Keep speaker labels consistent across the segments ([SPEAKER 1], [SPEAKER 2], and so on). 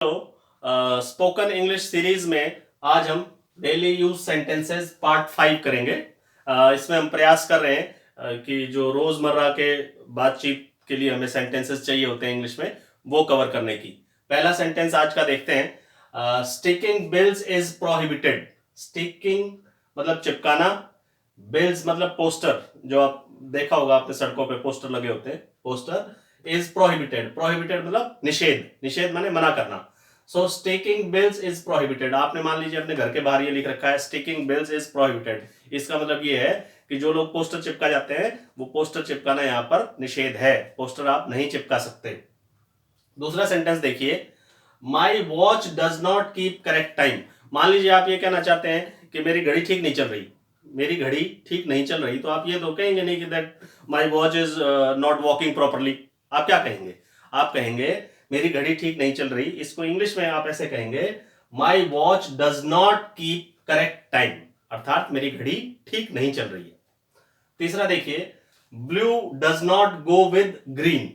[SPEAKER 1] Spoken English series में आज हम डेली यूज सेंटेंसेस पार्ट 5 करेंगे। इसमें हम प्रयास कर रहे हैं कि जो रोजमर्रा के बातचीत के लिए हमें सेंटेंसेस चाहिए होते हैं इंग्लिश में, वो कवर करने की। पहला सेंटेंस आज का देखते हैं। Sticking bills is prohibited. Sticking मतलब चिपकाना, बिल्स मतलब पोस्टर, जो आप देखा होगा आपने सड़कों पे पोस्टर लगे होते हैं, पोस्टर इज प्रोहिबिटेड। प्रोहिबिटेड मतलब निषेध, निषेध माने मना करना। सो स्टिकिंग बिल्स इज प्रोहिबिटेड। आपने मान लीजिए अपने घर के बाहर ये लिख रखा है स्टिकिंग बिल्स इज प्रोहिबिटेड। इसका मतलब ये है कि जो लोग पोस्टर चिपका जाते हैं वो पोस्टर चिपकाना यहाँ पर निषेध है, पोस्टर आप नहीं चिपका सकते। दूसरा सेंटेंस देखिए, my watch does not keep correct time. मान लीजिए आप ये कहना चाहते हैं कि मेरी घड़ी ठीक नहीं चल रही, मेरी घड़ी ठीक नहीं चल रही, तो आप ये तो कहेंगे नहीं कि that my watch is not walking properly. आप क्या कहेंगे? आप कहेंगे मेरी घड़ी ठीक नहीं चल रही। इसको इंग्लिश में आप ऐसे कहेंगे, my watch does not keep correct time, अर्थात मेरी घड़ी ठीक नहीं चल रही है। तीसरा देखिए, blue does not go with green.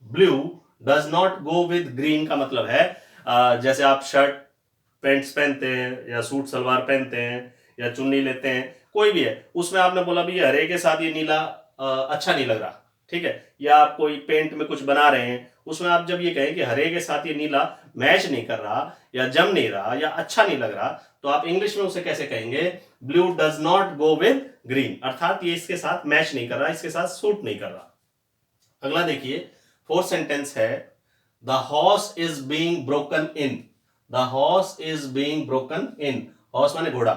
[SPEAKER 1] Blue does not go with green का मतलब है जैसे आप शर्ट पैंट्स पहनते हैं या सूट सलवार पहनते हैं या चुन्नी लेते हैं, कोई भी है, उसमें आपने बोला भी हरे के साथ ये नीला अच्छा नहीं लग रहा, ठीक है। या आप कोई पेंट में कुछ बना रहे हैं, उसमें आप जब ये कहें कि हरे के साथ ये नीला मैच नहीं कर रहा या जम नहीं रहा या अच्छा नहीं लग रहा, तो आप इंग्लिश में उसे कैसे कहेंगे? Blue does not go with green, अर्थात ये इसके साथ मैच नहीं कर रहा, इसके साथ सूट नहीं कर रहा। अगला देखिए, फोर्थ सेंटेंस है, the horse is being broken in. The horse is being broken in. Horse माने घोड़ा।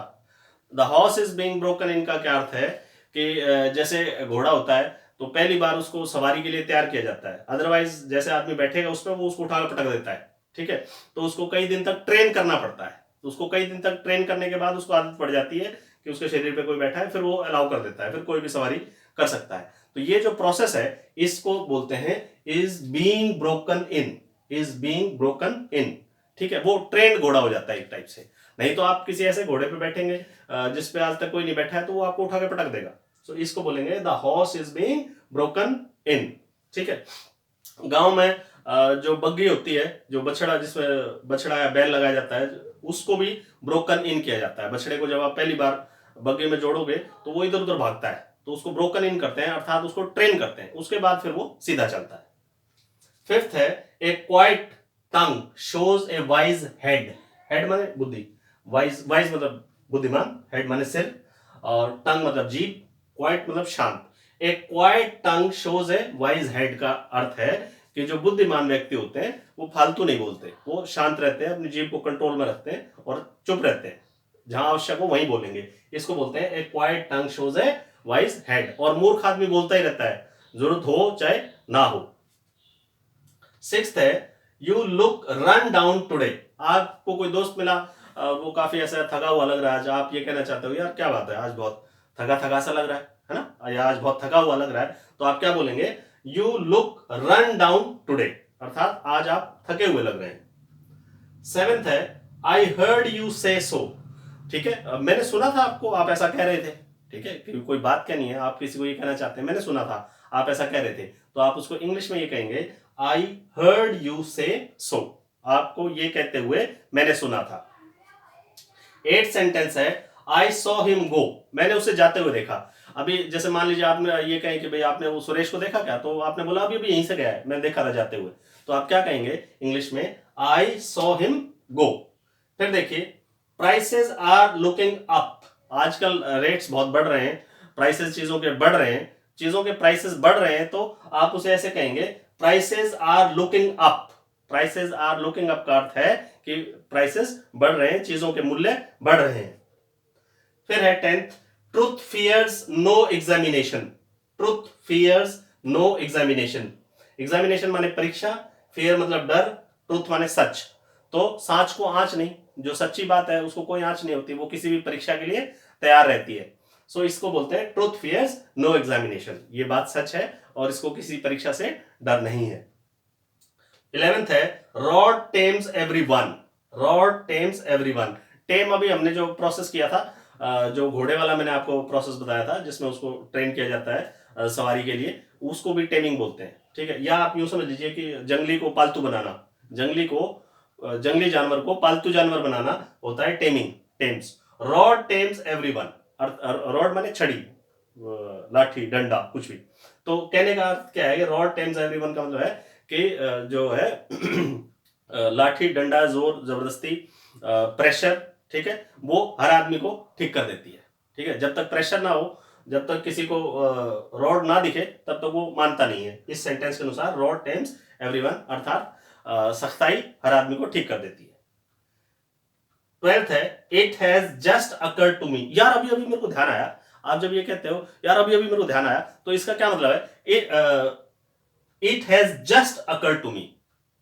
[SPEAKER 1] The horse is being broken इन का क्या अर्थ है कि जैसे घोड़ा होता है तो पहली बार उसको सवारी के लिए तैयार किया जाता है, अदरवाइज जैसे आदमी बैठेगा उस पर वो उसको उठाकर पटक देता है, ठीक है। तो उसको कई दिन तक ट्रेन करना पड़ता है, तो उसको कई दिन तक ट्रेन करने के बाद उसको आदत पड़ जाती है कि उसके शरीर पे कोई बैठा है, फिर वो अलाउ कर देता है, फिर कोई भी सवारी कर सकता है। तो ये जो प्रोसेस है इसको बोलते हैं is being broken in. Is being broken इन, ठीक है। वो ट्रेंड घोड़ा हो जाता है एक टाइप से। नहीं तो आप किसी ऐसे घोड़े पे बैठेंगे जिसपे आज तक कोई नहीं बैठा है, तो वो आपको उठा के पटक देगा। सो इसको बोलेंगे the horse is being broken इन, ठीक है। गांव में जो बग्गी होती है, जो बछड़ा, जिसमें बछड़ा या बैल लगाया जाता है, उसको भी ब्रोकन इन किया जाता है। बछड़े को जब आप पहली बार बग्गी में जोड़ोगे तो वो इधर उधर भागता है, तो उसको ब्रोकन इन करते हैं, अर्थात उसको ट्रेन करते हैं, उसके बाद फिर वो सीधा चलता है। फिफ्थ है, a quiet tongue shows a wise head. Head माने बुद्धि, वाइज, वाइज मतलब बुद्धिमान, हेड माने सिर, और टंग मतलब जीभ, क्वाइट मतलब शांत। A quiet tongue shows a wise head का अर्थ है कि जो बुद्धिमान व्यक्ति होते हैं वो फालतू नहीं बोलते, वो शांत रहते हैं, अपनी जीभ को कंट्रोल में रखते हैं और चुप रहते हैं, जहां आवश्यक हो वहीं बोलेंगे। इसको बोलते हैं a quiet tongue shows a wise head. और मूर्ख आदमी बोलता ही रहता है, जरूरत हो चाहे ना हो। सिक्स्थ है, you look run down today. आपको कोई दोस्त मिला, वो काफी ऐसा थका हुआ लग रहा है, आज आप ये कहना चाहते हो यार क्या बात है, आज बहुत थका थका सा लग रहा है ना, या आज बहुत थका हुआ लग रहा है, तो आप क्या बोलेंगे? You look run down today, अर्थात आज आप थके हुए लग रहे हैं। सेवेंथ है, आई हर्ड यू से सो। ठीक है, मैंने सुना था आपको, आप ऐसा कह रहे थे, ठीक है, कोई बात क्या नहीं है, आप किसी को ये कहना चाहते हैं मैंने सुना था आप ऐसा कह रहे थे, तो आप उसको इंग्लिश में ये कहेंगे, आई हर्ड यू से सो। आपको ये कहते हुए मैंने सुना था। 8th सेंटेंस है, आई सॉ हिम गो। मैंने उसे जाते हुए देखा। अभी जैसे मान लीजिए आपने ये कहें कि भाई आपने वो सुरेश को देखा क्या, तो आपने बोला अभी अभी यहीं से गया है, मैं देखा था जाते हुए, तो आप क्या कहेंगे इंग्लिश में? I saw him go. फिर देखिए, प्राइसेस आर लुकिंग अप। आजकल रेट्स बहुत बढ़ रहे हैं, प्राइसेस चीजों के बढ़ रहे हैं, चीजों के प्राइसेस बढ़ रहे हैं, तो आप उसे ऐसे कहेंगे, prices are looking up. Prices are looking up का अर्थ है कि प्राइसेस बढ़ रहे हैं, चीजों के मूल्य बढ़ रहे हैं। फिर है 10th, truth fears no examination. Truth fears no examination. Examination माने परीक्षा, फियर मतलब डर, ट्रूथ माने सच। तो सांच को आंच नहीं, जो सच्ची बात है उसको कोई आंच नहीं होती, वो किसी भी परीक्षा के लिए तैयार रहती है। सो इसको बोलते हैं ट्रूथ फियर्स नो एग्जामिनेशन। ये बात सच है और इसको किसी परीक्षा से डर नहीं है। 11th है, rod tames everyone. Rod tames everyone. Tame अभी हमने जो प्रोसेस किया था, जो घोड़े वाला मैंने आपको प्रोसेस बताया था जिसमें उसको ट्रेन किया जाता है सवारी के लिए, उसको भी टेमिंग बोलते हैं, ठीक है। या आप यूं समझ लीजिए कि जंगली को पालतू बनाना, जंगली को जंगली जानवर को पालतू जानवर बनाना होता है taming, tames. Rod tames everyone, rod माने छड़ी, लाठी, डंडा, कुछ भी। तो कहने का अर्थ क्या है कि रॉड टेम्स एवरीवन का मतलब है कि जो है लाठी, डंडा, जोर जबरदस्ती, प्रेशर, ठीक है, वो हर आदमी को ठीक कर देती है। ठीक है, जब तक प्रेशर ना हो, जब तक किसी को रॉड ना दिखे, तब तक वो मानता नहीं है। इस सेंटेंस के अनुसार रॉड टेम्स एवरीवन अर्थात सख्ताई हर आदमी को ठीक कर देती है। 12th है it has just occurred to me. यार अभी अभी मेरे को ध्यान आया। आप जब ये कहते हो यार अभी अभी मेरे को ध्यान आया, तो इसका क्या मतलब है? It has just occurred to me,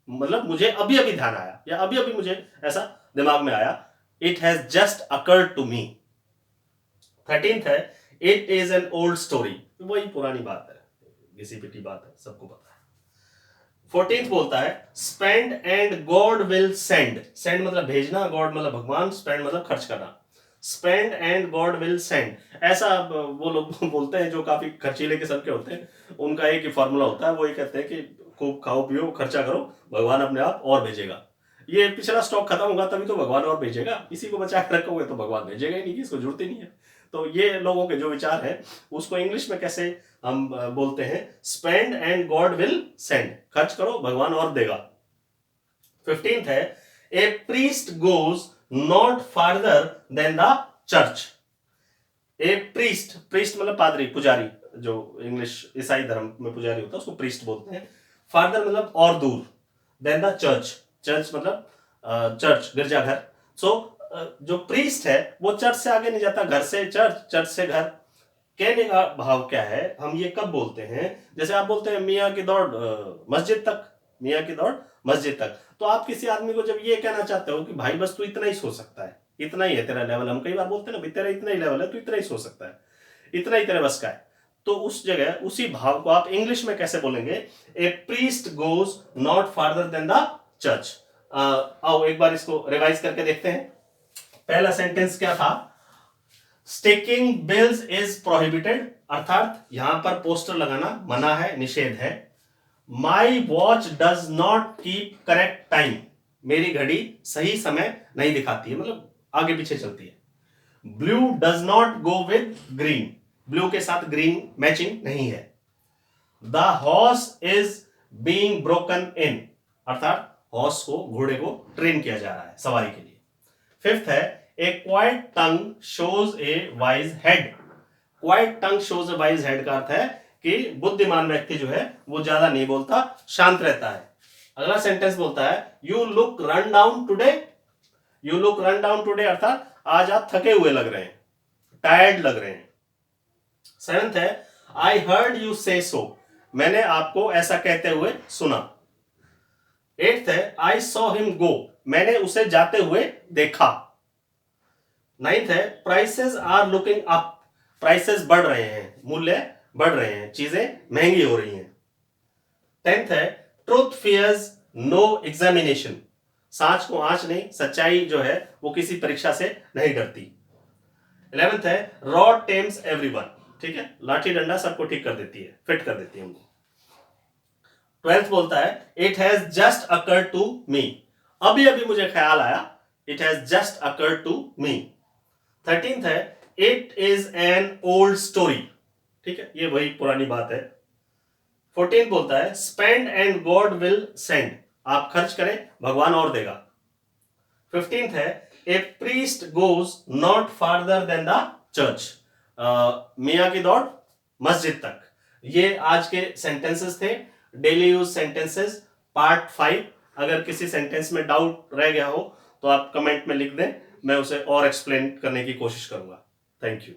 [SPEAKER 1] मतलब मुझे अभी अभी ध्यान आया या अभी अभी मुझे ऐसा दिमाग में आया। It has just occurred to me. 13th है it is an old story. वही पुरानी बात है, घिसी पिटी बात है, सबको पता है। 14th बोलता है spend and God will send. Send मतलब भेजना, गॉड मतलब भगवान, स्पेंड मतलब खर्च करना। Spend and God will send, ऐसा वो लोग बोलते हैं जो काफी खर्चीले किस्म के होते हैं। उनका एक ही फॉर्मूला होता है, वो ये कहते हैं कि खूब खाओ पियो, खर्चा करो, भगवान अपने आप और भेजेगा। ये पिछला स्टॉक खत्म होगा तभी तो भगवान और भेजेगा, इसी को बचा के रखोगे तो भगवान भेजेगा ही नहीं, इसको जरूरत ही नहीं है। तो ये लोगों के जो विचार है उसको इंग्लिश में कैसे हम बोलते हैं? Spend and God will send, खर्च करो भगवान और देगा। 15th है a priest goes not farther than the church. A priest, priest मतलब पादरी, पुजारी, जो इंग्लिश ईसाई धर्म में पुजारी होता है उसको प्रीस्ट बोलते हैं। फार्दर मतलब और दूर, देन द चर्च, चर्च मतलब चर्च, गिरजाघर। सो जो प्रीस्ट है वो चर्च से आगे नहीं जाता, घर से चर्च, चर्च से घर। कहने का भाव क्या है, हम ये कब बोलते हैं? जैसे आप बोलते हैं मियाँ की दौड़ मस्जिद तक, मियाँ की दौड़ मस्जिद तक। तो आप किसी आदमी को जब ये कहना चाहते हो कि भाई बस तू इतना ही सोच सकता है, इतना ही है तेरा लेवल, हम कई बार बोलते हैं ना भाई तेरा इतना ही लेवल है, तू इतना ही सोच सकता है, इतना ही तेरे बस का है, तो उस जगह उसी भाव को आप इंग्लिश में कैसे बोलेंगे? A priest goes not farther than the church. आओ एक बार इसको रिवाइज करके देखते हैं। पहला सेंटेंस क्या था? स्टिकिंग बिल्स इज प्रोहिबिटेड, अर्थात यहां पर पोस्टर लगाना मना है, निषेध है। My watch does not keep correct time, मेरी घड़ी सही समय नहीं दिखाती है, मतलब आगे पीछे चलती है। Blue does not go with green, blue के साथ ग्रीन मैचिंग नहीं है। The horse is being broken इन, अर्थात हॉर्स को, घोड़े को ट्रेन किया जा रहा है सवारी के लिए। 5th है a quiet tongue shows a wise head. Quiet tongue shows a wise head का अर्थ है कि बुद्धिमान व्यक्ति जो है वो ज्यादा नहीं बोलता, शांत रहता है। अगला सेंटेंस बोलता है you look run down today. You look run down today अर्थात आज आप थके हुए लग रहे हैं, टायर्ड लग रहे हैं। 7th है आई हर्ड यू से सो, मैंने आपको ऐसा कहते हुए सुना। 8th है आई सॉ हिम गो, मैंने उसे जाते हुए देखा। 9th है prices are looking up, prices बढ़ रहे हैं, मूल्य बढ़ रहे हैं, चीजें महंगी हो रही हैं। 10th है ट्रूथ फियर्स नो एग्जामिनेशन, सांच को आंच नहीं, सच्चाई जो है वो किसी परीक्षा से नहीं डरती। 11th है रॉड टेम्स एवरीवन, ठीक है, लाठी डंडा सबको ठीक कर देती है, फिट कर देती है हमको। 12th बोलता है it has just occurred to me, अभी अभी मुझे ख्याल आया, it has just occurred to me. 13th है it is an old story, ठीक है, ये वही पुरानी बात है। 14th बोलता है spend and God will send, आप खर्च करें भगवान और देगा। 15th है a priest goes not farther than the church, मियाँ की दौड़ मस्जिद तक। ये आज के सेंटेंसेस थे, डेली यूज सेंटेंसेस पार्ट 5। अगर किसी सेंटेंस में डाउट रह गया हो तो आप कमेंट में लिख दें, मैं उसे और एक्सप्लेन करने की कोशिश करूंगा। Thank you.